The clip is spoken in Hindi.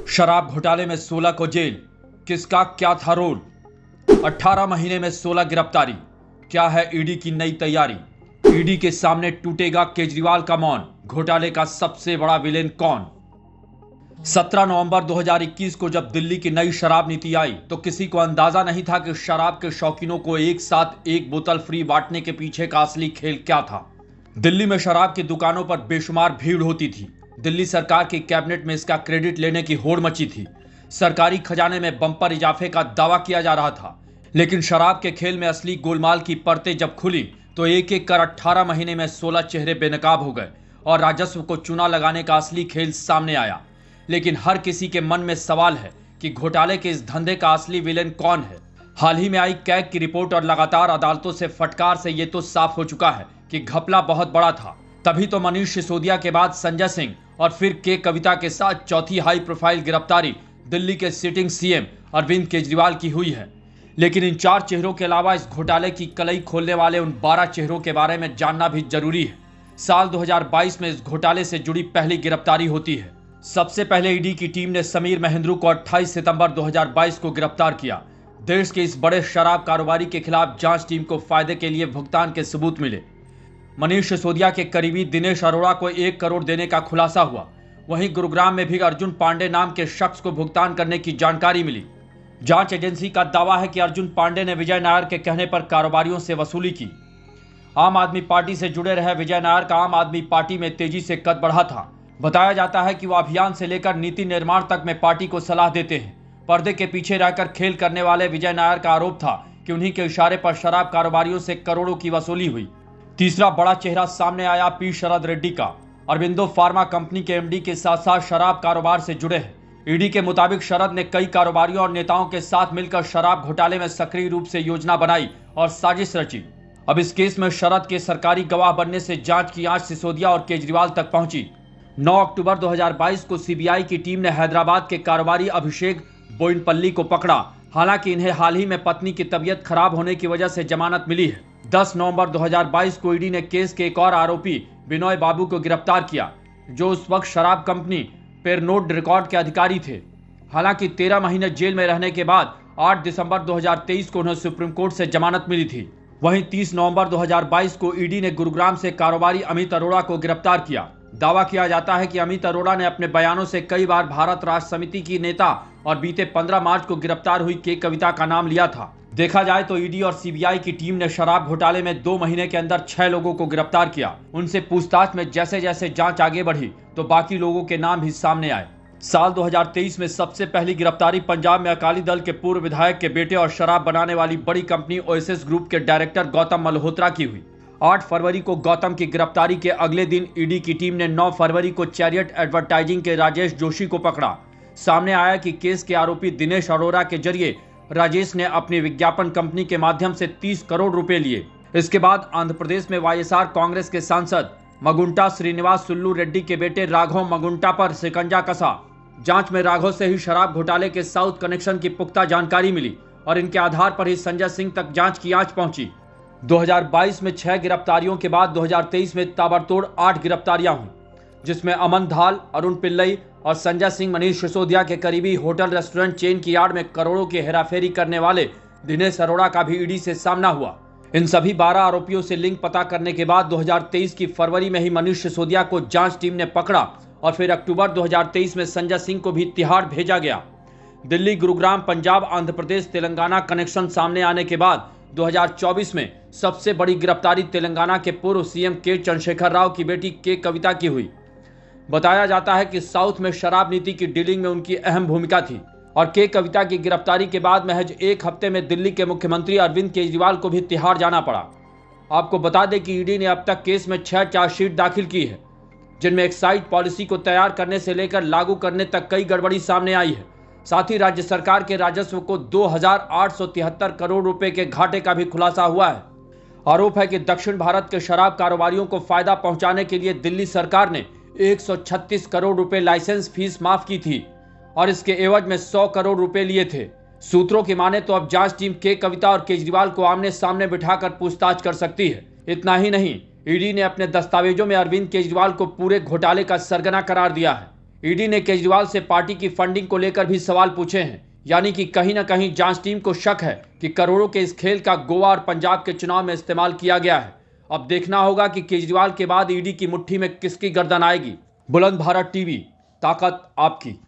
शराब घोटाले में 16 को जेल, किसका क्या था रोल? 18 महीने में 16 गिरफ्तारी, क्या है ईडी की नई तैयारी? ईडी के सामने टूटेगा केजरीवाल का मौन, घोटाले का सबसे बड़ा विलेन कौन? 17 नवंबर 2021 को जब दिल्ली की नई शराब नीति आई तो किसी को अंदाजा नहीं था कि शराब के शौकीनों को एक साथ एक बोतल फ्री बांटने के पीछे का असली खेल क्या था। दिल्ली में शराब की दुकानों पर बेशुमार भीड़ होती थी। दिल्ली सरकार की कैबिनेट में इसका क्रेडिट लेने की होड़ मची थी। सरकारी खजाने में बम्पर इजाफे का दावा किया जा रहा था। लेकिन शराब के खेल में असली गोलमाल की परतें जब खुली तो एक एक कर 18 महीने में 16 चेहरे बेनकाब हो गए और राजस्व को चूना लगाने का असली खेल सामने आया। लेकिन हर किसी के मन में सवाल है कि घोटाले के इस धंधे का असली विलेन कौन है। हाल ही में आई कैग की रिपोर्ट और लगातार अदालतों से फटकार से ये तो साफ हो चुका है कि घपला बहुत बड़ा था। तभी तो मनीष सिसोदिया के बाद संजय सिंह और फिर के कविता के साथ चौथी हाई प्रोफाइल गिरफ्तारी दिल्ली के सिटिंग सीएम अरविंद केजरीवाल की हुई है। लेकिन इन 4 चेहरों के अलावा इस घोटाले की कलई खोलने वाले उन 12 चेहरों के बारे में जानना भी जरूरी है। साल 2022 में इस घोटाले से जुड़ी पहली गिरफ्तारी होती है। सबसे पहले ईडी की टीम ने समीर महेंद्रू को 28 सितंबर 2022 को गिरफ्तार किया। देश के इस बड़े शराब कारोबारी के खिलाफ जांच टीम को फायदे के लिए भुगतान के सबूत मिले। मनीष सिसोदिया के करीबी दिनेश अरोड़ा को 1 करोड़ देने का खुलासा हुआ। वहीं गुरुग्राम में भी अर्जुन पांडे नाम के शख्स को भुगतान करने की जानकारी मिली। जांच एजेंसी का दावा है कि अर्जुन पांडे ने विजय नायर के कहने पर कारोबारियों से वसूली की। आम आदमी पार्टी से जुड़े रहे विजय नायर का आम आदमी पार्टी में तेजी से कद बढ़ा था। बताया जाता है कि वह अभियान से लेकर नीति निर्माण तक में पार्टी को सलाह देते हैं। पर्दे के पीछे रहकर खेल करने वाले विजय नायर का आरोप था कि उन्हीं के इशारे पर शराब कारोबारियों से करोड़ों की वसूली हुई। तीसरा बड़ा चेहरा सामने आया पी शरद रेड्डी का। अरबिंदो फार्मा कंपनी के एमडी के साथ साथ शराब कारोबार से जुड़े हैं। ईडी के मुताबिक शरद ने कई कारोबारियों और नेताओं के साथ मिलकर शराब घोटाले में सक्रिय रूप से योजना बनाई और साजिश रची। अब इस केस में शरद के सरकारी गवाह बनने से जांच की आंच सिसोदिया और केजरीवाल तक पहुंची। 9 अक्टूबर 2022 को सीबीआई की टीम ने हैदराबाद के कारोबारी अभिषेक बोइनपल्ली को पकड़ा। हालांकि इन्हें हाल ही में पत्नी की तबीयत खराब होने की वजह से जमानत मिली है। 10 नवंबर 2022 को ईडी ने केस के एक और आरोपी बिनोय बाबू को गिरफ्तार किया, जो उस वक्त शराब कंपनी पेरनोड रिकॉर्ड के अधिकारी थे। हालांकि 13 महीने जेल में रहने के बाद 8 दिसंबर 2023 को उन्हें सुप्रीम कोर्ट से जमानत मिली थी। वहीं 30 नवंबर 2022 को ईडी ने गुरुग्राम से कारोबारी अमित अरोड़ा को गिरफ्तार किया। दावा किया जाता है कि अमित अरोड़ा ने अपने बयानों से कई बार भारत राष्ट्र समिति की नेता और बीते 15 मार्च को गिरफ्तार हुई के कविता का नाम लिया था। देखा जाए तो ईडी और सीबीआई की टीम ने शराब घोटाले में 2 महीने के अंदर 6 लोगों को गिरफ्तार किया। उनसे पूछताछ में जैसे जैसे जांच आगे बढ़ी तो बाकी लोगों के नाम भी सामने आए। साल 2023 में सबसे पहली गिरफ्तारी पंजाब में अकाली दल के पूर्व विधायक के बेटे और शराब बनाने वाली बड़ी कंपनी ओएसिस ग्रुप के डायरेक्टर गौतम मल्होत्रा की हुई। 8 फरवरी को गौतम की गिरफ्तारी के अगले दिन ईडी की टीम ने 9 फरवरी को चैरियट एडवर्टाइजिंग के राजेश जोशी को पकड़ा। सामने आया कि केस के आरोपी दिनेश अरोड़ा के जरिए राजेश ने अपनी विज्ञापन कंपनी के माध्यम से 30 करोड़ रुपए लिए। इसके बाद आंध्र प्रदेश में वाईएसआर कांग्रेस के सांसद मगुंटा श्रीनिवास सुल्लू रेड्डी के बेटे राघव मगुंटा पर शिकंजा कसा। जांच में राघव से ही शराब घोटाले के साउथ कनेक्शन की पुख्ता जानकारी मिली और इनके आधार पर ही संजय सिंह तक जांच की आंच पहुंची। 2022 में 6 गिरफ्तारियों के बाद 2023 में ताबड़तोड़ 8 गिरफ्तारियां हुई, जिसमें अमन धाल, अरुण पिल्लई और संजय सिंह मनीष सिसोदिया के करीबी होटल रेस्टोरेंट चेन की आड़ में करोड़ों की हेराफेरी करने वाले दिनेश अरोड़ा का भी ईडी से सामना हुआ। इन सभी 12 आरोपियों से लिंक पता करने के बाद 2023 की फरवरी में ही मनीष सिसोदिया को जांच टीम ने पकड़ा और फिर अक्टूबर 2023 में संजय सिंह को भी तिहाड़ भेजा गया। दिल्ली, गुरुग्राम, पंजाब, आंध्र प्रदेश, तेलंगाना कनेक्शन सामने आने के बाद 2024 में सबसे बड़ी गिरफ्तारी तेलंगाना के पूर्व सीएम के चंद्रशेखर राव की बेटी के कविता की हुई। बताया जाता है कि साउथ में शराब नीति की डीलिंग में उनकी अहम भूमिका थी और के कविता की गिरफ्तारी के बाद महज 1 हफ्ते में दिल्ली के मुख्यमंत्री अरविंद केजरीवाल को भी तिहाड़ जाना पड़ा। आपको बता दें कि ईडी ने अब तक केस में 6 चार्जशीट दाखिल की है, जिनमें एक्साइज पॉलिसी को तैयार करने से लेकर लागू करने तक कई गड़बड़ी सामने आई है। साथ ही राज्य सरकार के राजस्व को 2,873 करोड़ रुपए के घाटे का भी खुलासा हुआ है। आरोप है कि दक्षिण भारत के शराब कारोबारियों को फायदा पहुंचाने के लिए दिल्ली सरकार ने 136 करोड़ रुपए लाइसेंस फीस माफ की थी और इसके एवज में 100 करोड़ रुपए लिए थे। सूत्रों की माने तो अब जांच टीम के कविता और केजरीवाल को आमने सामने बिठाकर पूछताछ कर सकती है। इतना ही नहीं, ईडी ने अपने दस्तावेजों में अरविंद केजरीवाल को पूरे घोटाले का सरगना करार दिया है। ईडी ने केजरीवाल से पार्टी की फंडिंग को लेकर भी सवाल पूछे हैं। यानी कि कहीं ना कहीं जांच टीम को शक है कि करोड़ों के इस खेल का गोवा और पंजाब के चुनाव में इस्तेमाल किया गया है। अब देखना होगा कि केजरीवाल के बाद ईडी की मुट्ठी में किसकी गर्दन आएगी। बुलंद भारत टीवी, ताकत आपकी।